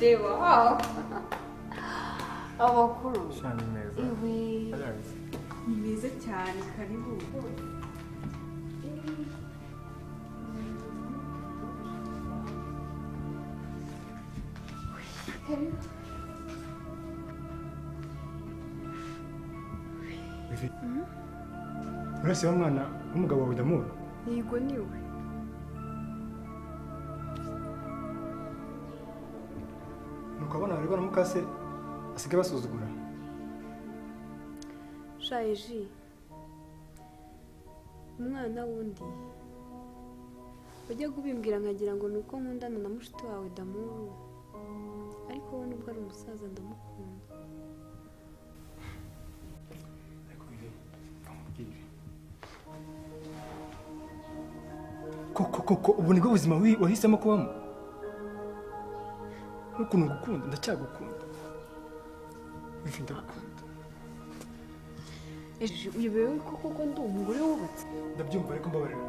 reba amakuru cyane meza iwe ni meza cyane karibu uretse wa mwana w'umugabo wawe ndamubona yego niwe nuko abana bari bana mukase asigaye basuzugura shayeji umwana wundi ujya kubimbwira nkagira ngo nuko nkundana na mushiki wawe Damuru ariko we nubwo ari umusaza ndamukunda koko ubu nibwo buzima wahisemo kubamo n'ukuntu ngukunda ndacyagukunda wifi ndagukunda ejo uyobewe koko ndi umugore wubatse ndabyumva ariko mbabarira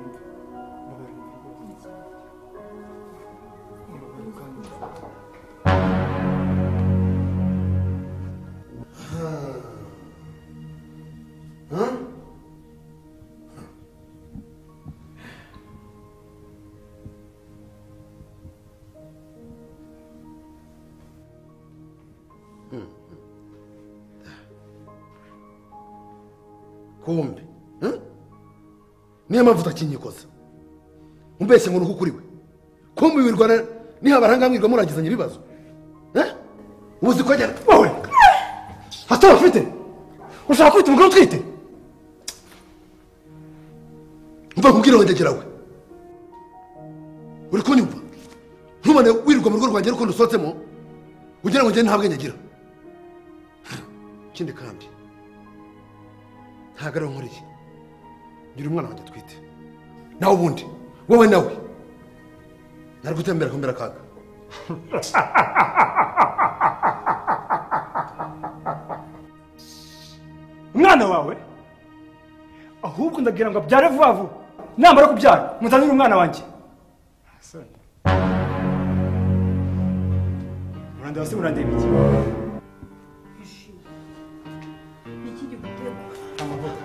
kumbe niyo mpamvu utakinyikoza umbeshye ngo nuko ukuriwe kumbe wirwana nihabaranga mwirwa muragizanya ibibazo ubuzi ko agera wowe hataba ufite ushaka kwita umugore utwite mva kubwira ngo ndegera we uri kunyumva ntubone wirirwa mu rugo rwanjye rukundo usohotsemo ugira ngo njye nta bwenge agira ikindi kandi ntabwo ari nkuriye ngira umwana wanjye atwite nawe ubundi wowe nawe nari gutembera kumbera akaga umwana wawe ahubwo ndagira ngo abyare vuba vuba namara kubyara muzanire umwana wanjye murandeba se murandeba iki iki gitego amahoro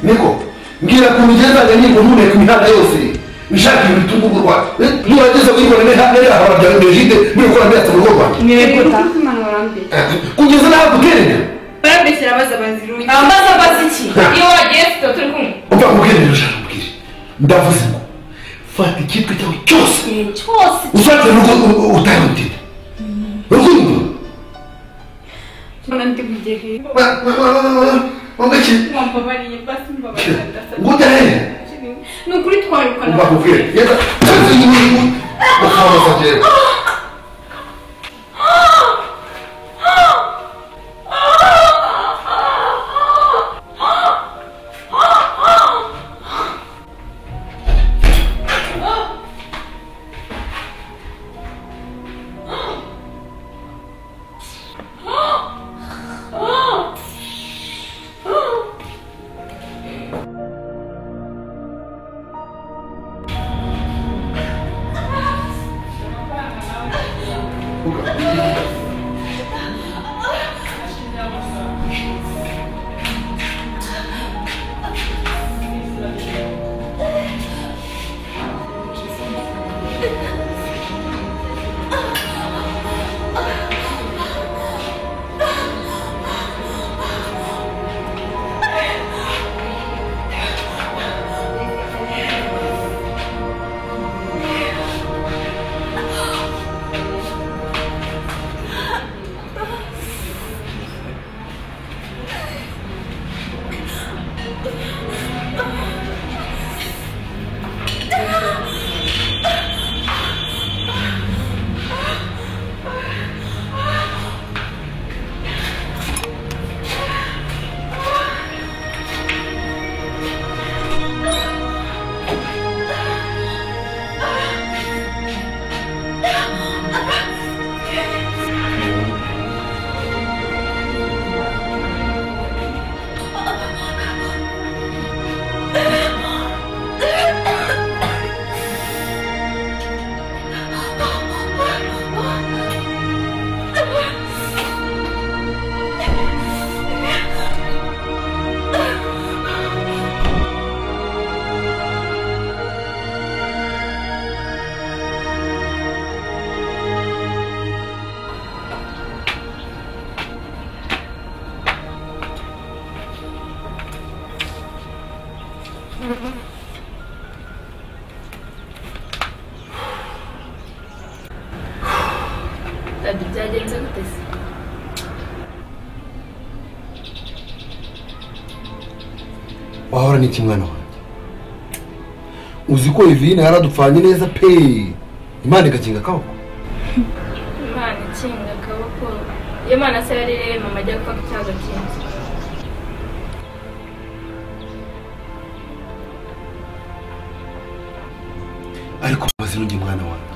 niko ngira kumigeza niko nune kumihanda yose nishaka ibitungurwa nurageze wibona ne hane ya habya ndejide muri ko ndetse mu rugo mwego takumana urambeshya kugeza nawe kuterera urambeshyira abaza bazirungi amaze abaza iki iyo wagiye tuba turi kumwe umva kugerera ushaka kubwira ndavuze ngo fata icyitwa cyawe cyose uzajya urugo utayamutira urumva ndi bugehe wangaki wambabariye basi mbabariye ngutahe ni ukuri twarukana umva kubwira yenda cyose nyine bakamaza jewe Dadi byagenze gute se wahora n'iki mwana wanjye uzi ko Ivine yaradupfanye neza pe Imana igakinga akaboko Imana ikinga akaboko iyo Imana se yarire mama ajya gupfa icyago kinzi ariko maze n'undi mwana wanjye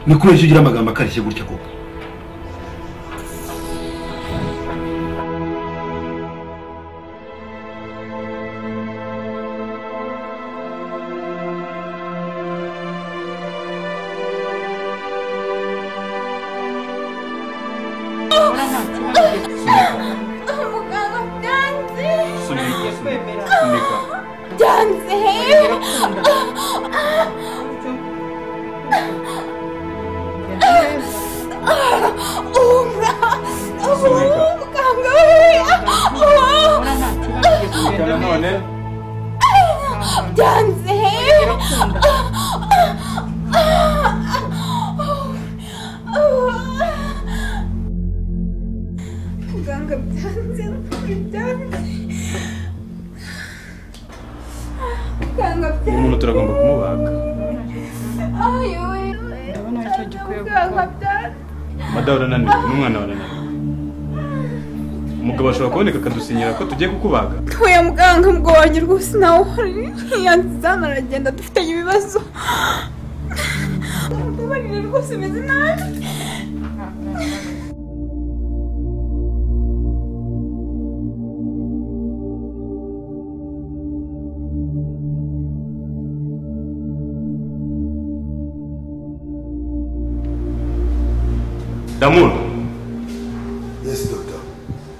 ni kubera icyo ugira amagambo akarishye gutya koko umuntu turagomba kumubaga madamu urananiwe n'umwana warananiwe umugabo ashobora kuboneka akadusinyira ko tugiye kukubaga oya muganga mbonye rwose nawe uhari yanzana aragenda dufitanye ibibazo mbabarire rwose umeze nabi Damuru. Yes, doctor.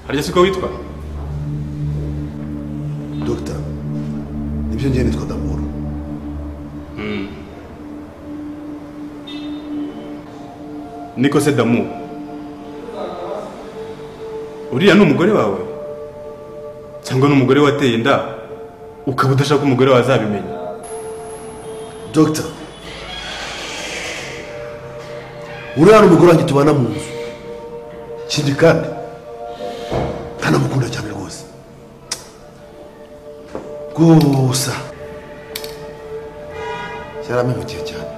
Harya siko witwa? Doctor. Nibyo njye nitwa Damuru. niko se Damu, uriya ni umugore wawe cyangwa ni umugore wateye inda ukaba udashaka umugore wawe azabimenya? Dr. uriya ni umugore wanjye tubana mu nzu, ikindi kandi ntanamukunda cyane rwose, gusa yaramemukiye cyane.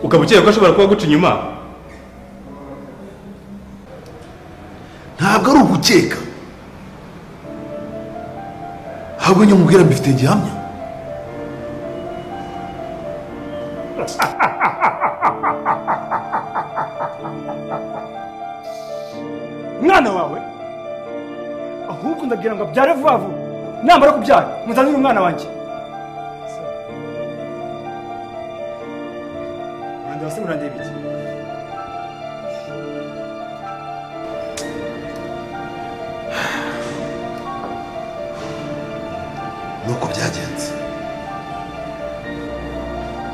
Ukaba ukeka ko ashobora kuba guca inyuma? Ntabwo ari ugukeka, ahubwo nyine umubwira mbifite gihamya. Mwana wawe ahubwo ndagira ngo abyare vuba vuba, namara kubyara muzanire umwana wanjye. Mwana wase murandeba iki? Nuko byagenze.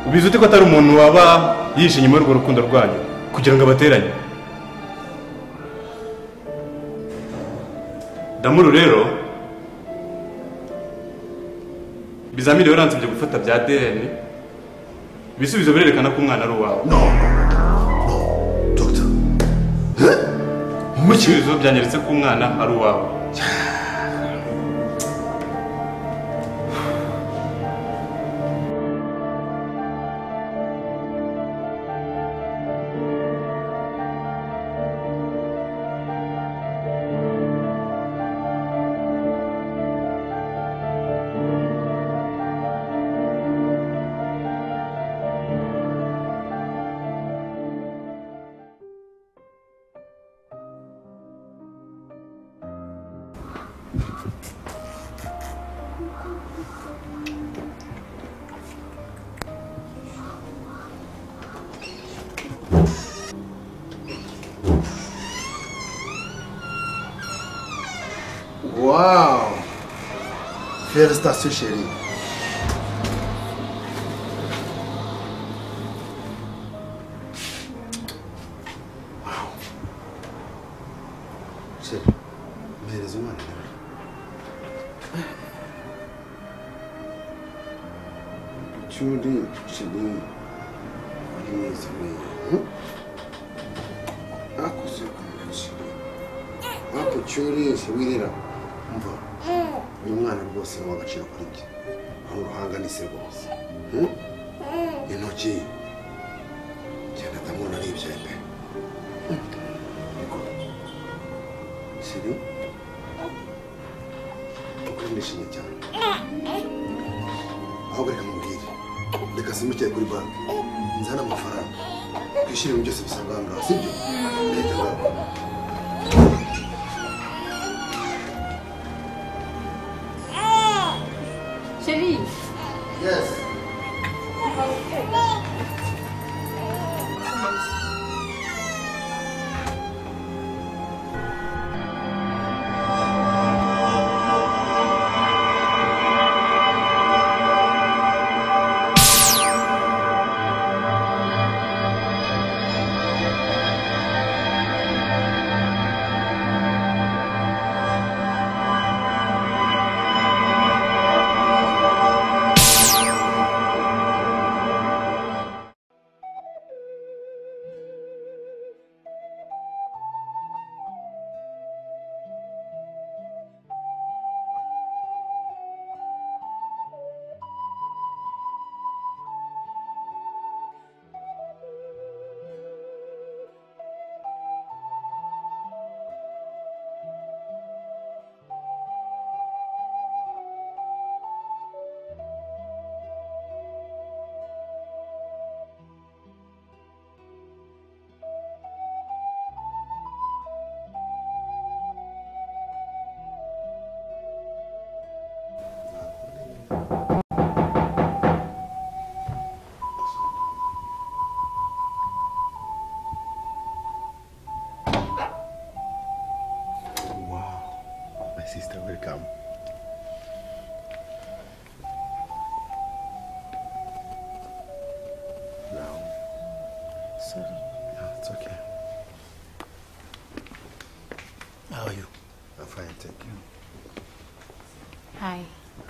Ubizi ute ko atari umuntu waba yishe inyuma y'urwo rukundo rwanyu kugira ngo abateranye? Damuru rero, ibizamini waransabye gufata bya DNA, ibisubizo birerekana ko umwana ari uwawe. No, Doctor. Ibisubizo byanyeretse ko umwana ari uwawe. Wow! Félicitations, chérie. Wow. Chérie, mpereza umwana nawe. Judy, chérie. Please, please. Ako se kumva, chérie. Ako cyurishe wirira. Umva, uyu mwana rwose ni uw'agaciro kuri njye, aho uruhanga n'isi rwose. Intoki genda ndamubona aribyaye pe. Siri ukuri nishimye cyane, ahubwo reka mubwire, reka simukire kuri banki nzana amafaranga twishyure ibintu byose bisabwa aha ngaha, sibyo? Leta ngaho. Chérie. Yes.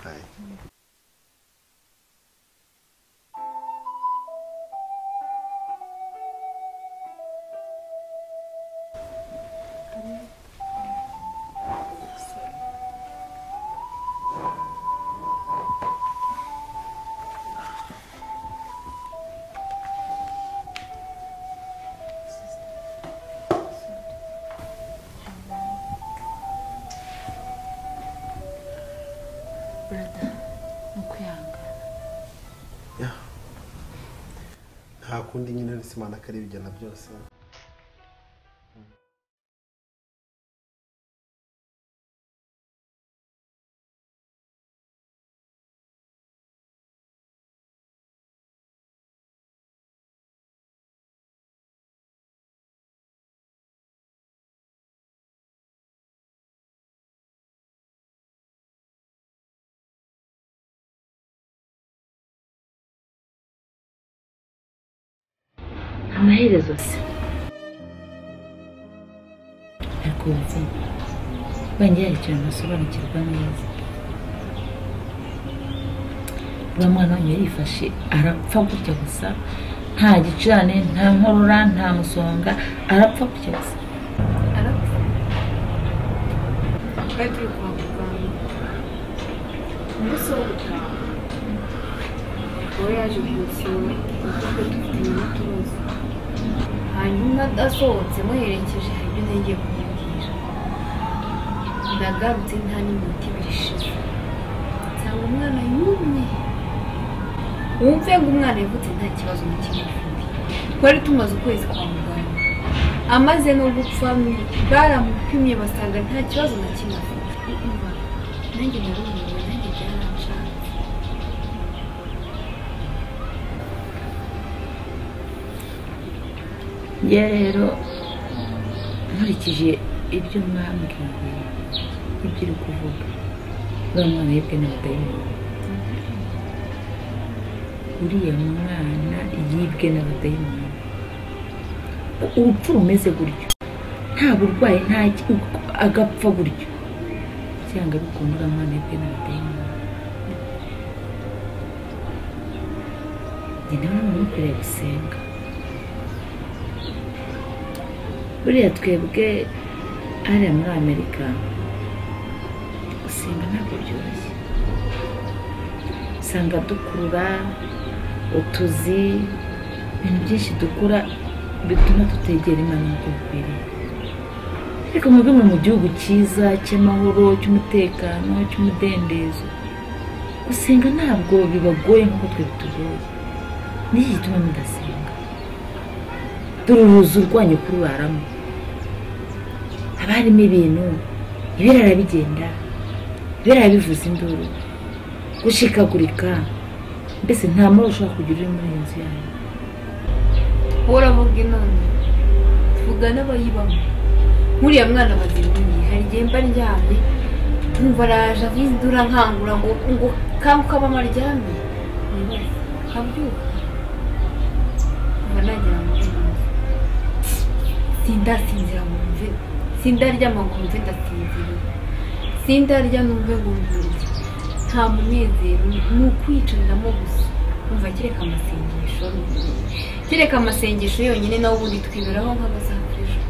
Hai. brother mukwihangana Ya. Nta kundi nyine nisimana kari bigena byose. amaherezo se ariko uzi wenda hari ikintu ntasobanukirwa neza uriya mwana wanyu yarifashe arapfa gutya gusa nta gicurane nta nkorora nta musonga arapfa gutya gusa arapfa twari turi kwa muganga umunsi wo gutaha uwo yaje kumusura kuko dufite n'utuzi hanyuma asohotse muherekeje hari ibyo ngiye kumubwira ndagarutse nta n'iminota ibiri ishize nsanga umwana yumye wumve ngo umwana yavutse nta kibazo na kimwe afite twari tumaze ukwezi kwa muganga amaze no gupfa baramupimye basanga nta kibazo na kimwe afite nanjye narumiwe nanjye byaranshatse njye rero nkurikije ibyo mwambwiye ibyo uri kuvuga uriya mwana yibwe n'abadayimoni uriya mwana yibwe n'abadayimoni urupfu rumeze gutyo nta burwayi nta agapfa gutyo cyangwa bikunda uriya mwana yibwe n'abadayimoni njye nawe mukwiriye gusenga buriya twebwe hariya muri amerika gusenga ntabwo byoroshye usanga dukurura utuzi ibintu byinshi dukora bituma tutegera imana nk'uko bikwiriye ariko mwebwe muri mu gihugu cyiza cy'amahoro cy'umutekano cy'umudendezo gusenga ntabwo bibagoye nk'uko twe bitugoye n'iki gituma mudasenga dore uruzi urwanya kururaramo haba harimo ibintu ibirara bigenda ibirara bivuza induru gushikagurika mbese nta mahoro ushobora kugira uri muri iyo nzu yayo uravuga inama vuga n'abayibamo nk'uriya mwana bazimuye hari igihe mba ndyamye nkumva araje avindura nkangura ngo kanguka mama aryamye kabyuka mba nagira ngo sindasinzira ngo mve sindaryama ngo mve ndasinzira sindarya numve ngo mvurye nta munezero ni ukwiyicariramo gusa umva kereka amasengesho yonyine nawe ubundi twiberaho nk'abazapfejo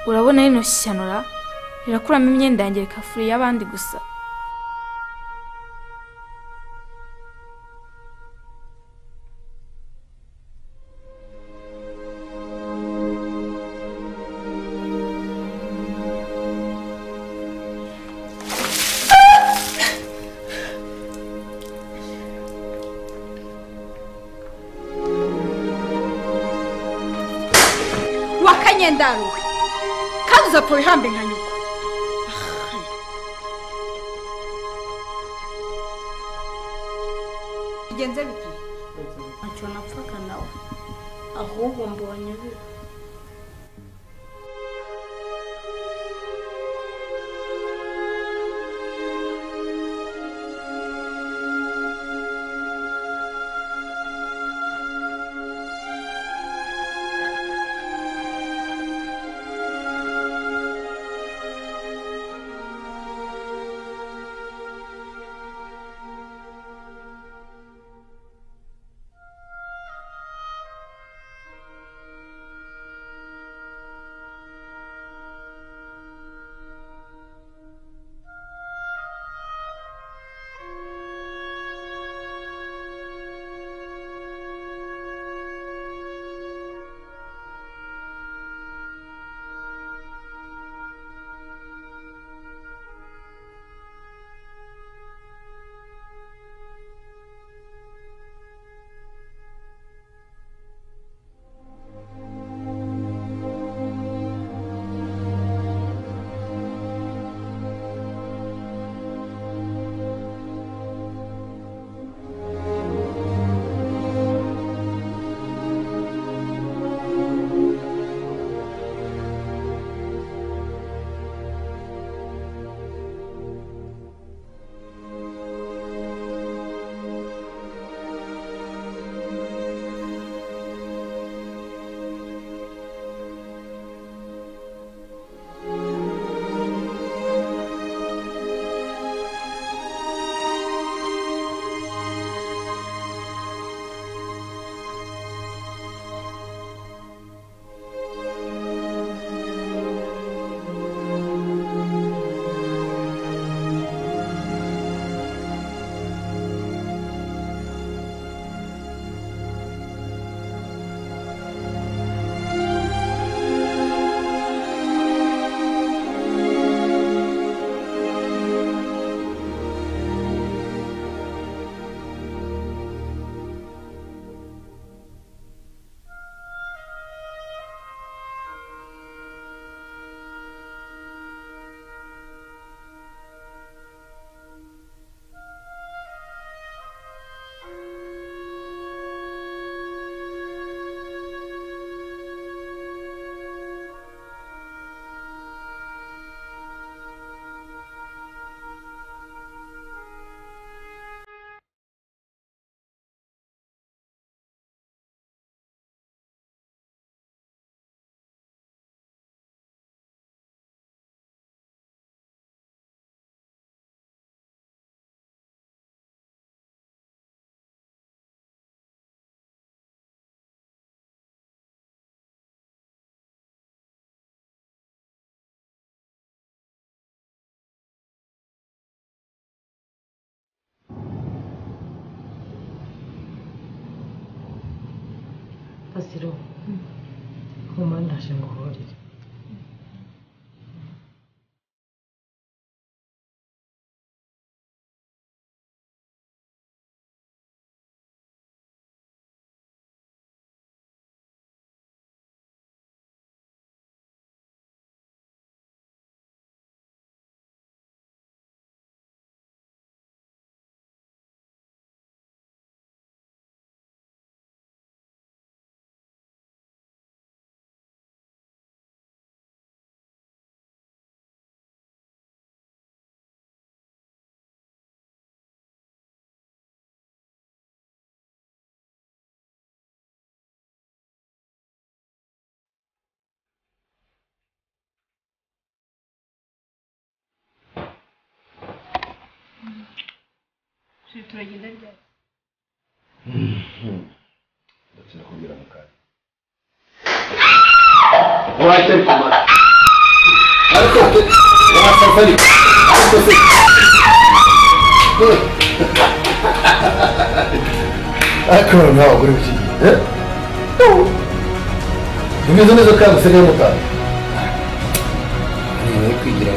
urabona rino shyano rirakuramo imyenda yanjye rikafuriye y'abandi gusa. Ndaruwe kandi uzapfa wihambe nka nyoko. Bigenze bite? Ntacyo napfaga nawe ahubwo mbonye biba. Pasiro, huma ndaje nguhorere. turagenda ryari? ndakira kubwira mu kanya. Wahita bikomara. wasafari kose akora nawe uri biki bimeze neza kandi usigaye mutanga ni kwigira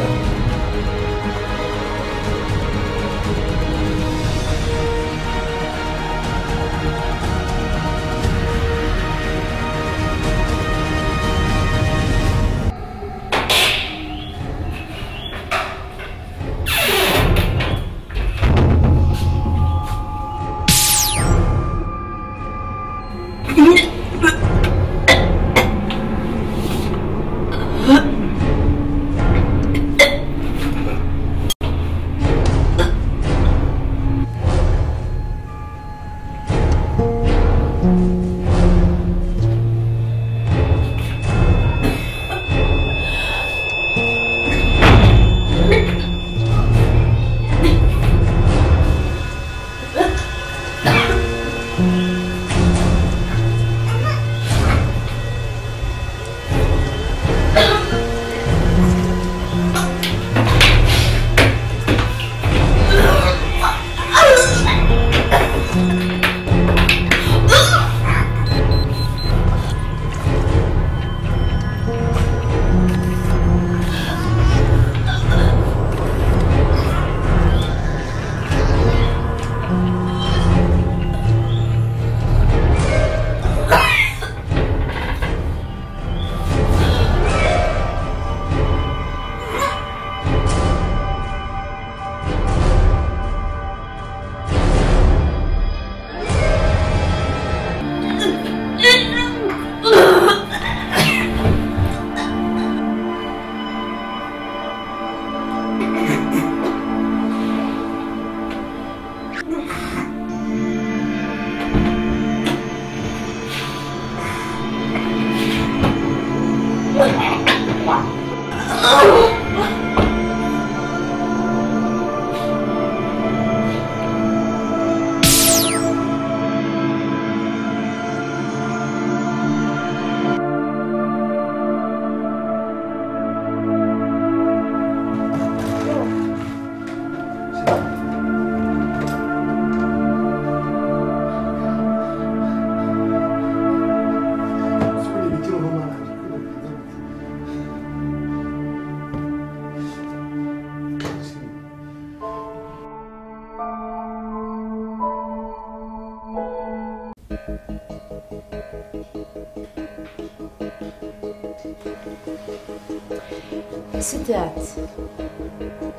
Sitati.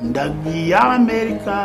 Ndagiye Amerika.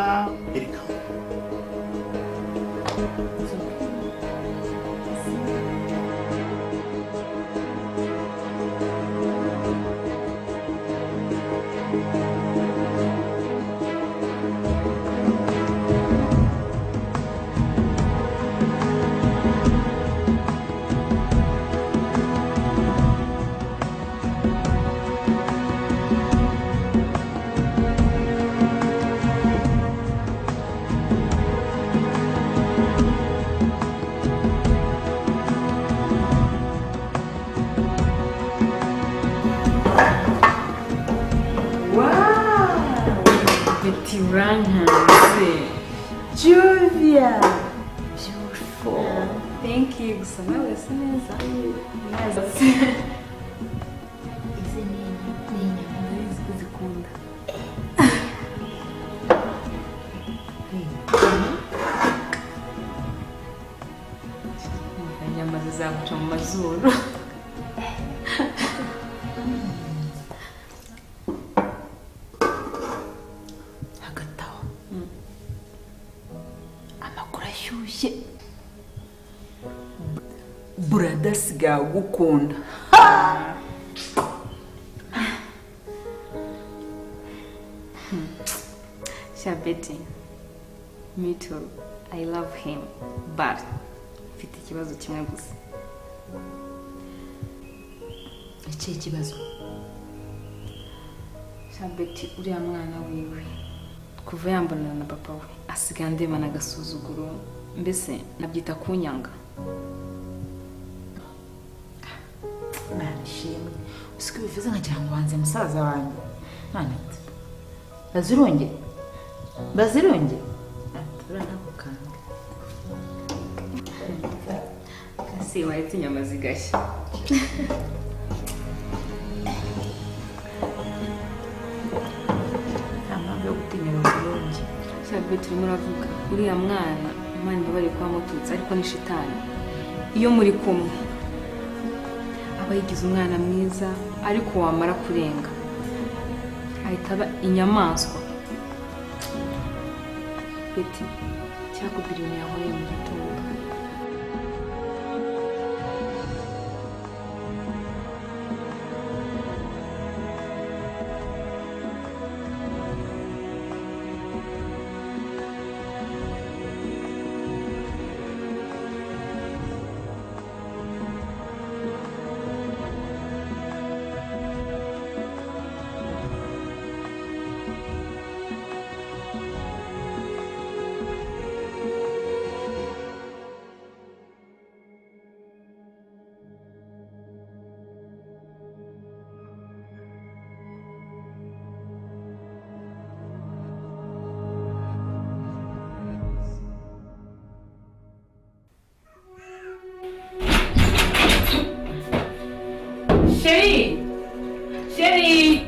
Julia, beautiful. Thank you. Gusa nawe si neza. Neza. Izi ni inyama nziza kuzikunda. Inyama zizaguca mu mazuru. Brother siga gukunda. Shabeti. Me too. I love him. But mfite ikibazo kimwe gusa. Iki kibazo? Shabeti uriya mwana wiwe. Kuva yambonana na papa we asiga ndemana agasuzuguro. Mbese nabyita kunyanga. Nishimwe. Usiko bivuze nkagira ngo wanze musaza wanjye. Manitse. Bazironge. Bazironge. Turana kukanga. Kasi wahetse inyama zigashya. Ntabwo yo gutinya bazironge. Sabwe turimo uravuga uriya mwana Imana bari kwa mututsi ariko ni shitani. Iyo muri kumwe aba yigize umwana mwiza ariko wamara kurenga ahita aba inyamaswa. Beti cyakubwira ibintu yankoreye mu gitondo. Chérie! Chérie!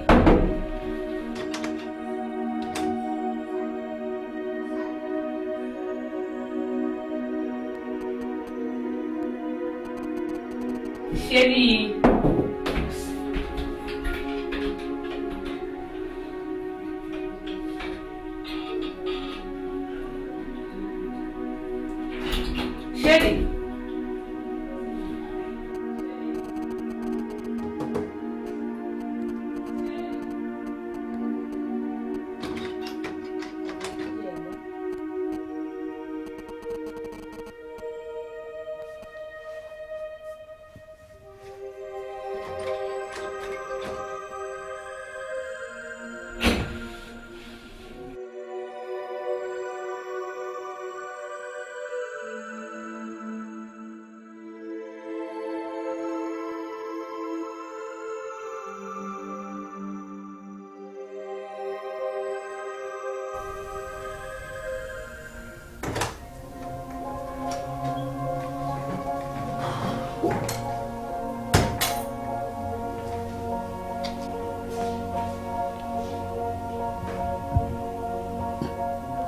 Chérie! Chérie!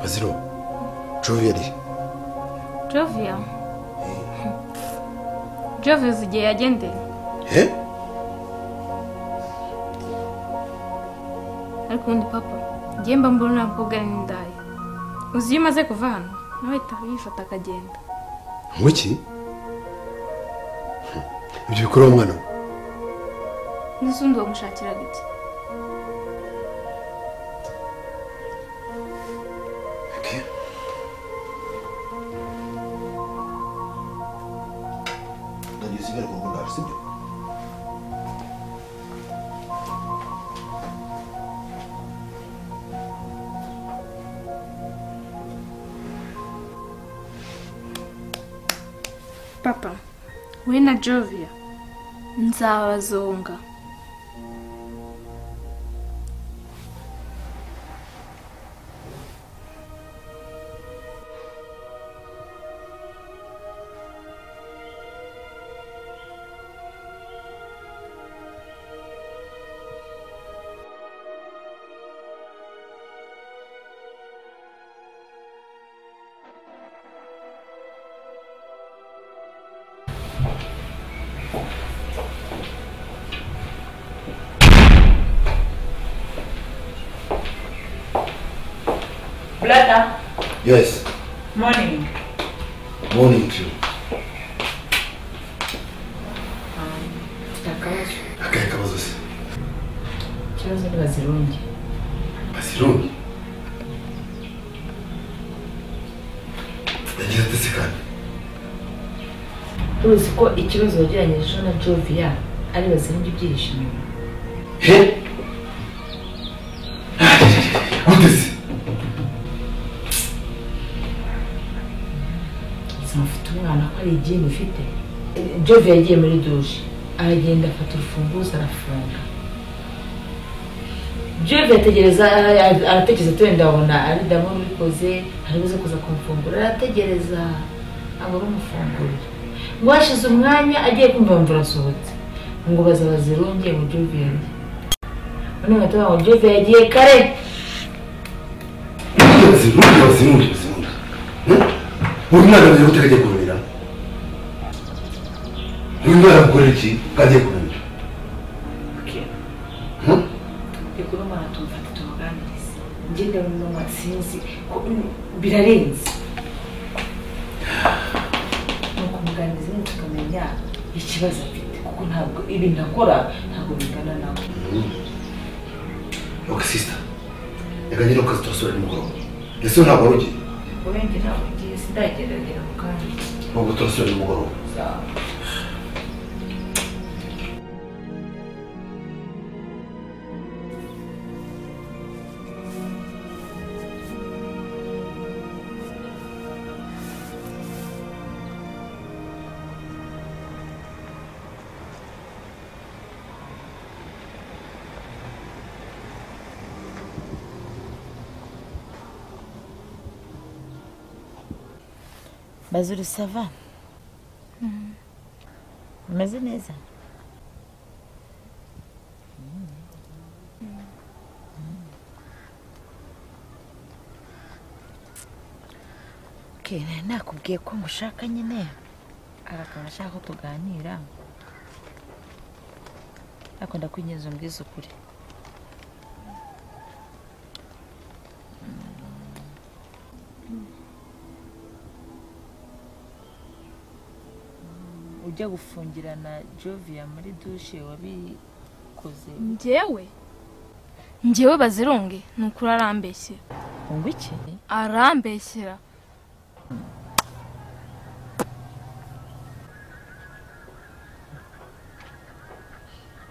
Baziro, Jovia ari. Jovia? Jovia uzi igihe yagendeye? Ariko ubundi papa, ngiye mba mbona nta mukobwa ari n'indaya. Uzi iyo umaze kuva hano, nawe ahita yifata akagenda. Ngwiki? Ibyo bikora umwana we? N'usundi wamushakiraga iki? Papa, we na Jovia nzabazonga. Blada. Yes. Morning. Morning too. Akaye kabazo se. Ikibazo ni bazironge. Bazironge? Yagize ate se kandi? Uzi ko ikibazo wagiranye na Jovia ari bazironge ibyihishe inyuma. He? Gute? Mufite umwana ko ari igini ufite. Jovia yagiye muri douche aragenda afata urufunguzo arafunga. Jove aratekereza twenda abona ari Damoro ubikoze aribuze kuza kumfungura arategereza abura umufungurira ngo hashize umwanya agiye kumva mvura asohotse ngo bazirungiye mu Jove yanjye none ngataha ngo Jove yagiye kare zirungi umwana wawe utajya kurumira uyu mwana agukorera iki kagiye kurumira Ekuroma tumufata tumuganiriza ngende mu matsinzi birarenze nuko muganiriza tukamenya ikibazo afite kuko ntabwo ibintu akora ntabwo bingana nawe okay sister yaganye no kazi turasubira nimugoroba ese ntabwo warugiye urenze ntabwo ugiye sindageragera mu kandi nubwo turasubira nimugoroba Bazuri sava umeze neza okay nakubwiye ko mushaka nyine arakaba ashaka ko tuganira akunda kwinyeza umbwiza ukuri ujya gufungirana Jovia muri douche wabikoze njyewe bazirunge nukuri arambeshyera ngo iki arambeshyera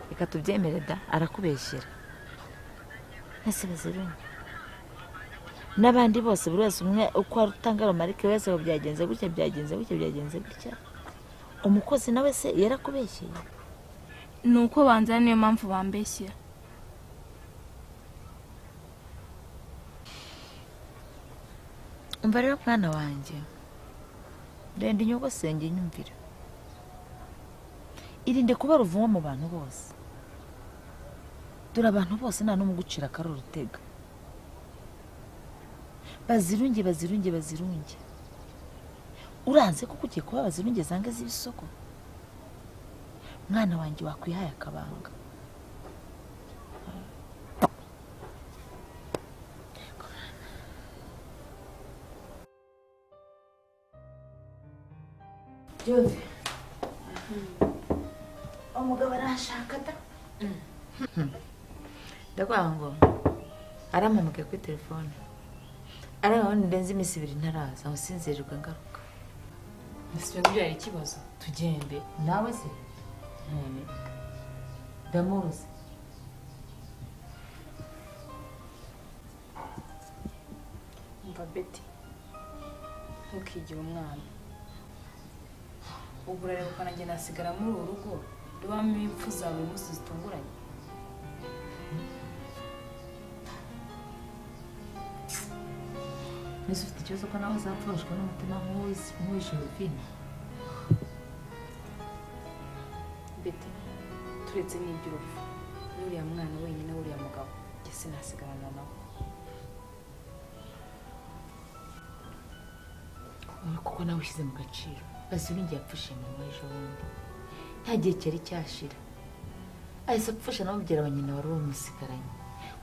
reka tubyemere da arakubeshyera ese bazirunge n'abandi bose buri wese umwe uko arutanga romarike wese byagenze gutya umukozi nawe se yarakubeshyeye nuko banza niyo mpamvu bambeshyera umva rero mwana wanjye ndende inyogosenge nyumvira irinde kuba ruvumo mu bantu bose dore abantu bose nta n'umwe ugucira akaroro utega bazirunge uranze kuko ugiye kuba bazirunge zange z'ibisoko mwana wanjye wakwihaye akabanga Jove umugabo arashaka da ndakwango arampamuke kuri telefone arabona ndenze iminsi 2 ntaraza aho sinzirirwa ngaruka Ese byari ikibazo tugende nawe se none Damuruze umva Betty ntukigire umwana ubu rero ko nanjye nasigara muri uru rugo rubamo impfu za buri munsi zitunguranye Nese ufite ikibazo ko nawe zapfushwa n'umutima nk'uwishyura fini Betty turetse n'iby'urupfu n'uriya mwana wenyine uriya mugabo njye sinasigarana nawe kuko nawe ushyize mu gaciro bazirungiye yapfushe iminwa ejo bundi nta gihe cyari cyashira ahise apfusha nawe mubyara wa nyina wari umusigaranye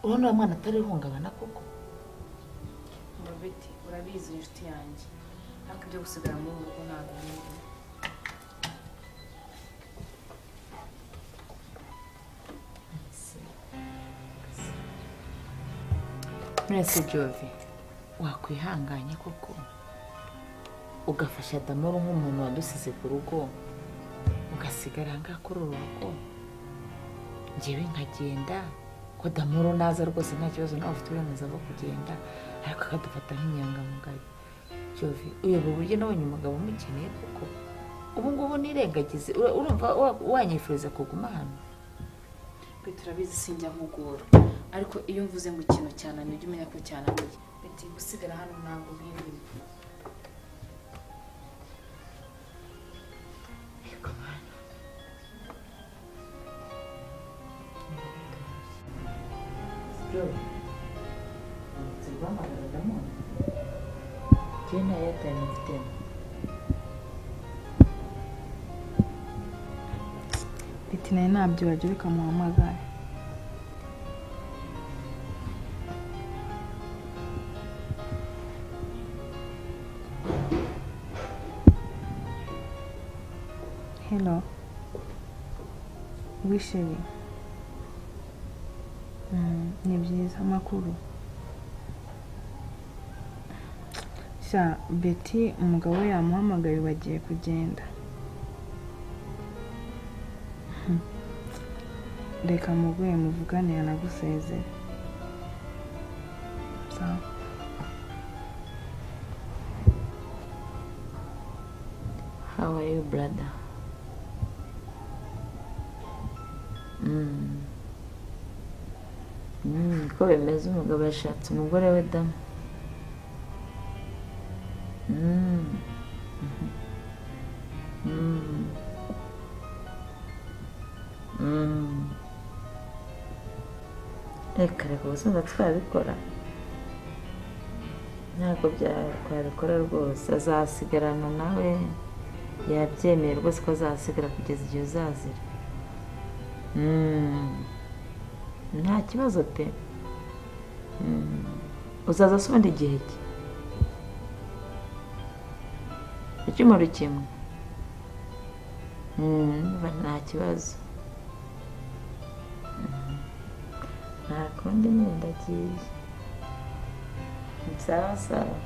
urabona uwo mwana atari ihungabana koko Betty urabizi inshuti yanjye ariko ibyo gusigara muri ubu rugo ntabwo niba mwese Jove wakwihanganye koko ugafasha Damoro nk'umuntu wadusize ku rugo ugasigara ngakora urugo njyewe nkagenda ko Damoro naza rwose nta kibazo nawe ufite uburenganzira bwo kugenda ariko akadufata nk'inyangamugayo Jove uyoboye uburyo nabonye umugabo umukeneye kuko ubu ngubu nirengagize urumva wanyifuriza kuguma hano Beti urabizi sinjya nkugora ariko iyo mvuze ngo ikintu cyananiye ujye umenya ko cyananiye. Beti gusigara hano ntabwo bindimo. Jena yataye mufitemo. Beti nawe ntabyo wajya ureka muhamagare. Hello. Wisheri. Ni byiza amakuru. Sha Beti umugabo we yamuhamagaye bagiye kugenda. Reka muguye muvugane yanagusezere. Sawa. How are you, brother? Ko bimeze umugabo yashatse umugore we damu. Reka ubusanzwe twabikora ntabwo twabikora rwose. Azasigarana nawe yabyemeye rwose ko azasigara kugeza igihe uzazira. Nta kibazo pe. Uzaza sonda igihe ki? Icyumweru kimwe. Nta kibazo. Nta kundi nyine ndagiye. Sawa sawa.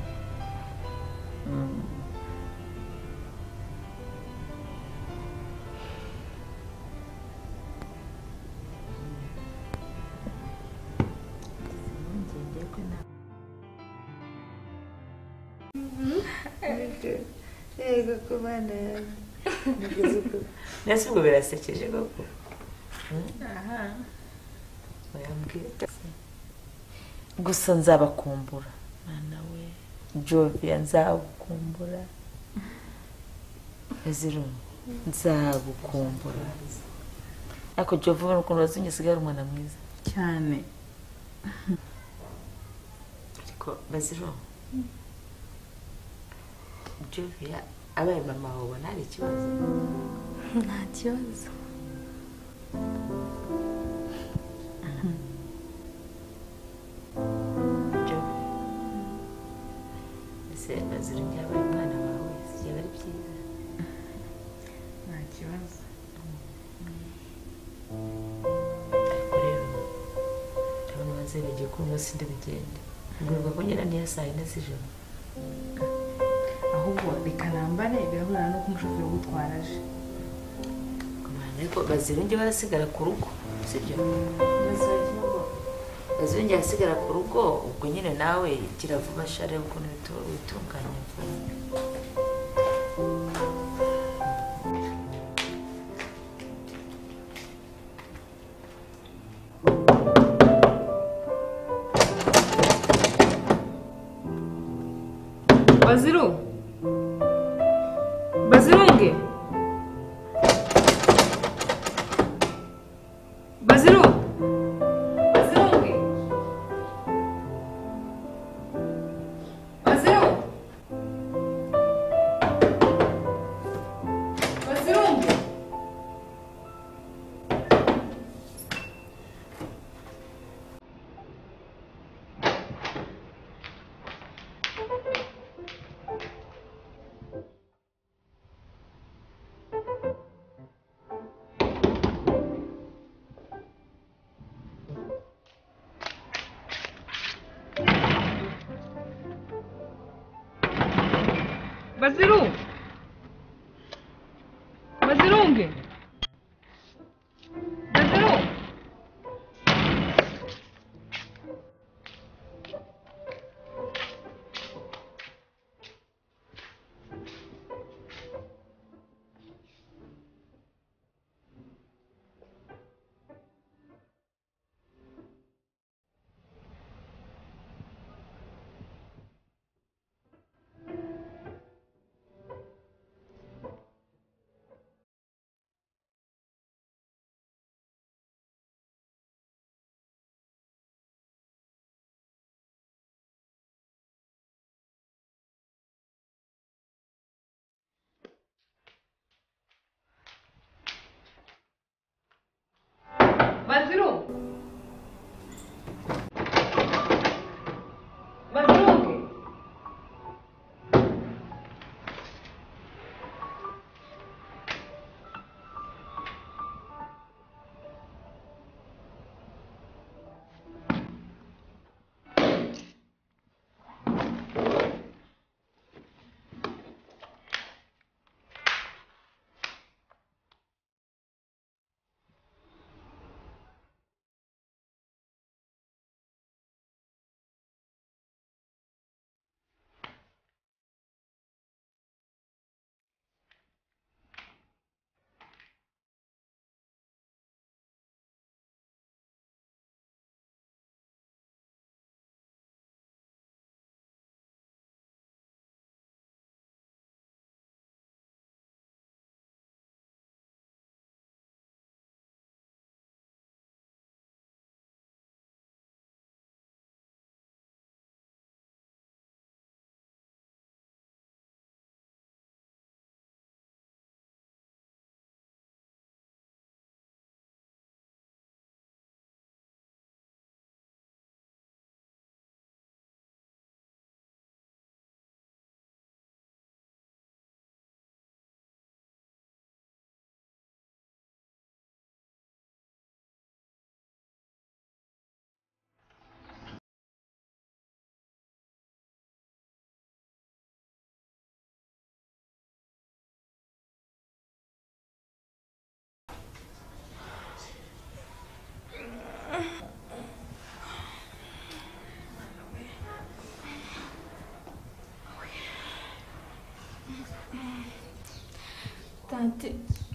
Yego kubana nasi ubwo birasekeje koko. Gusa nzabakumbura mwana we Jovia, nzagukumbura. Eziro nzagukumbura. Ako Jovia n'ukuntu wazinyisigara umwana mwiza cyane. Ariko Baziro Jovia abaye mama wawe ubona hari ikibazo? Nta kibazo. Baziro nyabaye umwana wawe siyaba ari byiza. Nta kibazo. Ariko rero ndabona bazeregiye ko umunsi ndabigenda. Ngurwa ko nyina niya saa yine z'ijoro. Ahubwo bikanambare birahurana no kumushoferi ugutwara aje. Ariko Baziro njye barasigara ku rugo sibyo? Baziro njye asigara ku rugo ubwo nyine nawe kiravuba share ukuntu bitunganya. Baziro. Bazirunge. Baziro. Bazirunge. Baziro. Bazirunge. Baziru. Bazirunge. Baziru.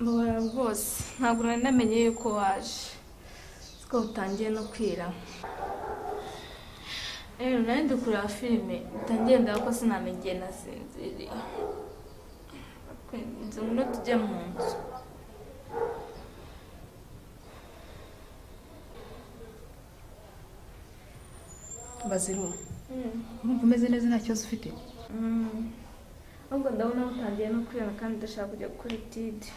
mbabara rwose ntabwo nari namenye yuko waje siko utangiye no kwira rero nari ndi kureba filime utangiye ndaho ko sinamenye igihe nasinziriye nzi ngo tujye mu nzu Baziru urumva umeze neza nta kibazo ufite ahubwo ndabona utangiye no kwira kandi ndashaka kujya gukora itide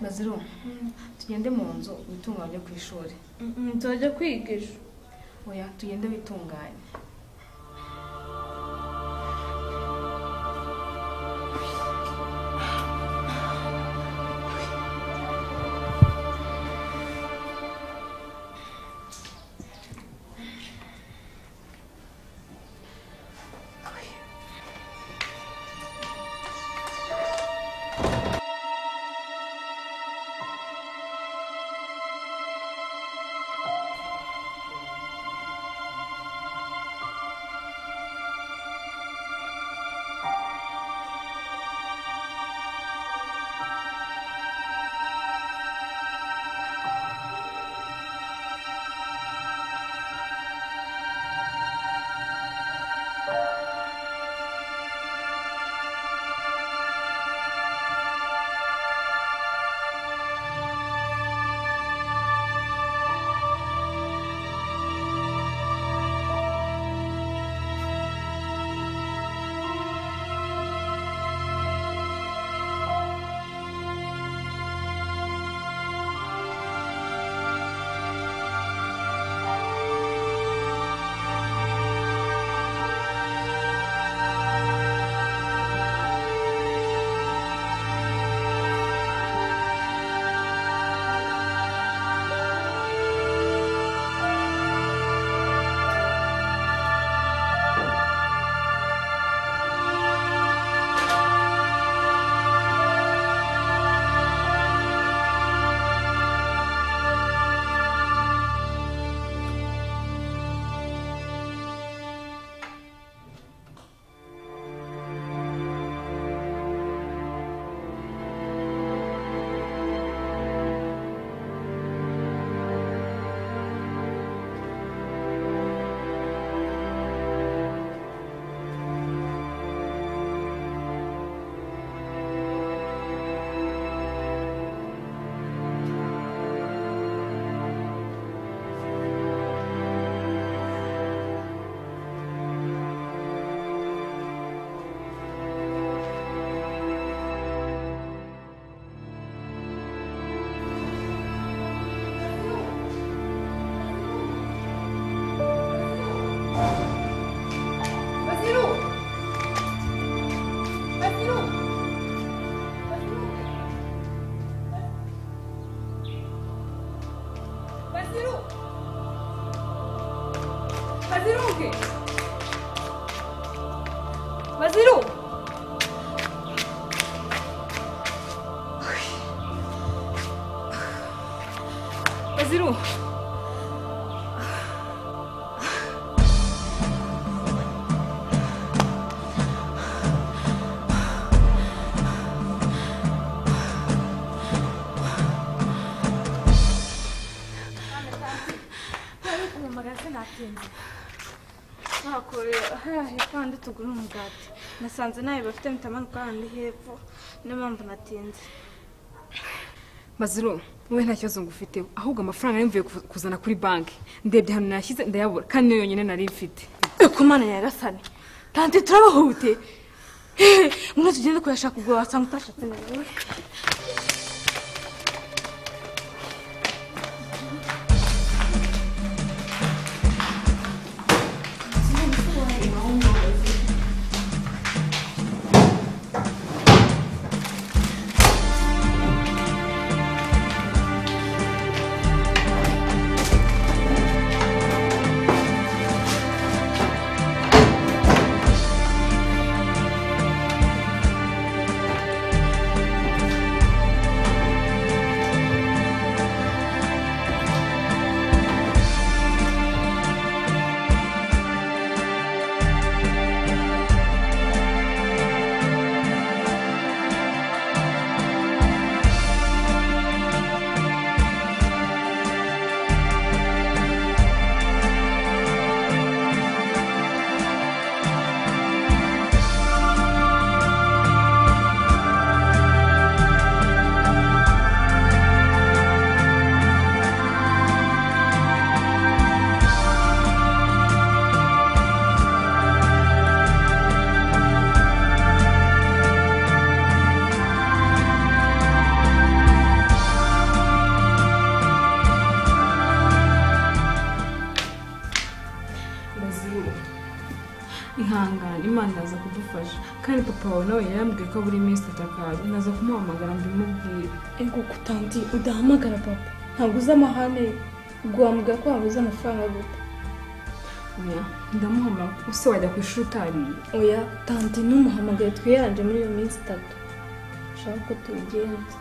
Baziru tugende mu nzu witunganye ku ishuri tujya kwiga ejo oya tugende witunganye Baziru! Baziru! Kandi tugura umugati nasanze nawe bafite mitamanuka handi hepfo niyo mpamvu natinze. Baziru wowe nta kibazo ngufite ahubwo amafaranga nari mvuye kuzana kuri banki ndebye hano nashyize ndayabura kandi niyo yonyine nari mfite. Kumana yagasane kandi turabahute mwe tugende kuyashaka ubwo wasanga utashatse nawe. kandi papa wawe nawe yarambwiye ko buri minsi atakaza naza kumuhamagara mbimubwire. Ego kutanti udahamagara papa ntabwo uzi amahane guhamagara ko wabuze amafaranga gute. Oya ndamuhamagara use wajya ku ishuri utariye. Oya tanti ntumuhamagaye twiyaranje muri iyo minsi 3 ushaka ko tubigenza.